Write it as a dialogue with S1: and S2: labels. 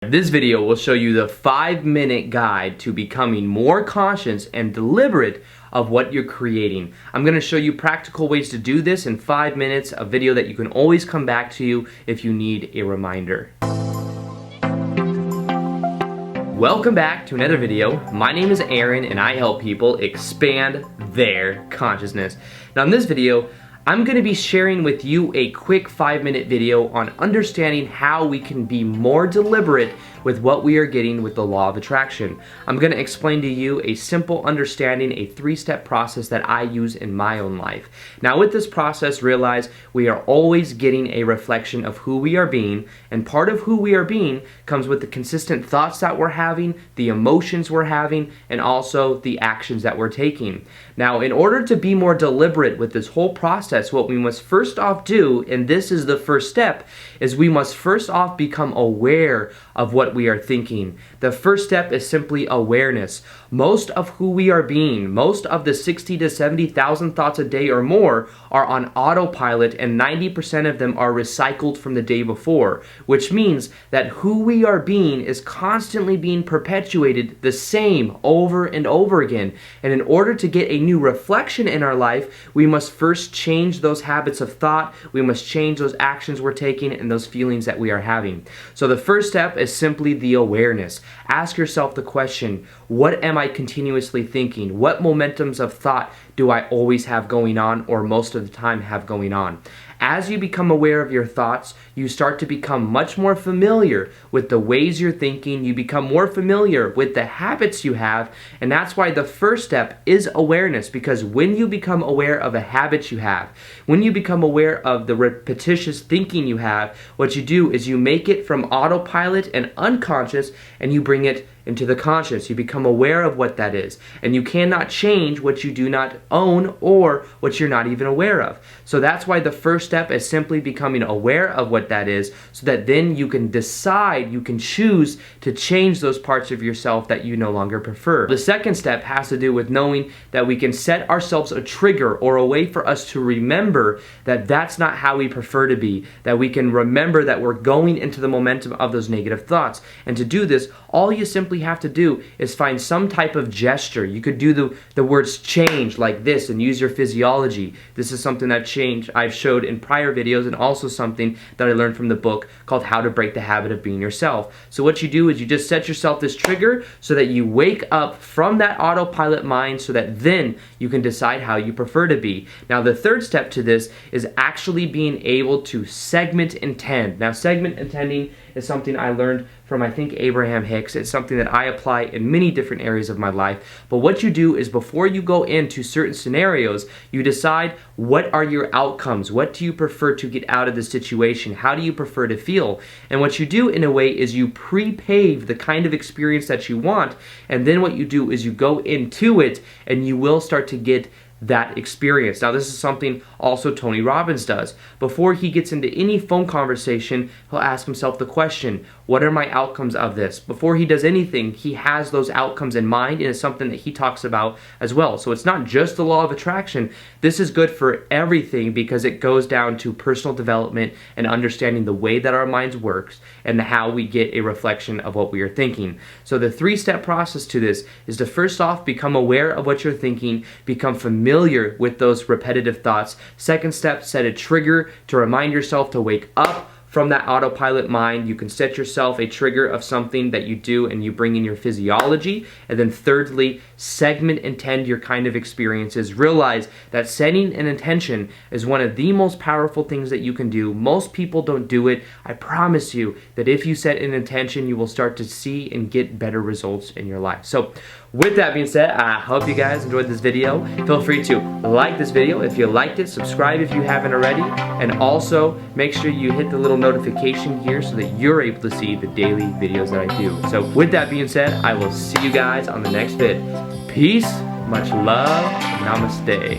S1: This video will show you the 5-minute guide to becoming more conscious and deliberate of what you're creating. I'm going to show you practical ways to do this in 5 minutes, a video that you can always come back to if you need a reminder. Welcome back to another video. My name is Aaron and I help people expand their consciousness. Now in this video, I'm going to be sharing with you a quick 5-minute video on understanding how we can be more deliberate with what we are getting with the law of attraction. I'm going to explain to you a simple understanding, a 3-step process that I use in my own life. Now with this process, realize we are always getting a reflection of who we are being, and part of who we are being comes with the consistent thoughts that we're having, the emotions we're having, and also the actions that we're taking. Now in order to be more deliberate with this whole process, what we must first off do, and this is the first step, is we must first off become aware of what we are thinking. The first step is simply awareness. Most of who we are being, most of the 60 to 70,000 thoughts a day or more are on autopilot, and 90% of them are recycled from the day before, which means that who we are being is constantly being perpetuated the same over and over again. And in order to get a new reflection in our life, we must first change those habits of thought, we must change those actions we're taking and those feelings that we are having. So the first step is simply the awareness. Ask yourself the question, what am I continuously thinking? What momentums of thought do I always have going on, or most of the time have going on? As you become aware of your thoughts, you start to become much more familiar with the ways you're thinking, you become more familiar with the habits you have, and that's why the first step is awareness, because when you become aware of a habit you have, when you become aware of the repetitious thinking you have, what you do is you make it from autopilot and unconscious and you bring it into the conscious. You become aware of what that is, and you cannot change what you do not own or what you're not even aware of. So that's why the first step is simply becoming aware of what that is, so that then you can decide, you can choose to change those parts of yourself that you no longer prefer. The second step has to do with knowing that we can set ourselves a trigger or a way for us to remember that that's not how we prefer to be, that we can remember that we're going into the momentum of those negative thoughts. And to do this, all you simply have to do is find some type of gesture. You could do the words change like this and use your physiology. This is something I've showed in prior videos, and also something that I learned from the book called How to Break the Habit of Being Yourself. So what you do is you just set yourself this trigger so that you wake up from that autopilot mind, so that then you can decide how you prefer to be. Now the third step to this is actually being able to segment intend. Now segment intending is something I learned from, I think, Abraham Hicks. It's something that I apply in many different areas of my life. But what you do is before you go into certain scenarios, you decide what are your outcomes? What do you prefer to get out of the situation? How do you prefer to feel? And what you do in a way is you pre-pave the kind of experience that you want, and then what you do is you go into it and you will start to get that experience. Now this is something also Tony Robbins does. Before he gets into any phone conversation, he'll ask himself the question, what are my outcomes of this? Before he does anything, he has those outcomes in mind, and it's something that he talks about as well. So it's not just the law of attraction. This is good for everything, because it goes down to personal development and understanding the way that our minds works and how we get a reflection of what we are thinking. So the 3-step process to this is to first off become aware of what you're thinking, become familiar with those repetitive thoughts. Second step, set a trigger to remind yourself to wake up from that autopilot mind. You can set yourself a trigger of something that you do and you bring in your physiology. And then thirdly, segment intend your kind of experiences. Realize that setting an intention is one of the most powerful things that you can do. Most people don't do it. I promise you that if you set an intention, you will start to see and get better results in your life. So with that being said, I hope you guys enjoyed this video. Feel free to like this video if you liked it, subscribe if you haven't already, and also make sure you hit the little notification here so that you're able to see the daily videos that I do. So with that being said, I will see you guys on the next vid. Peace, much love, namaste.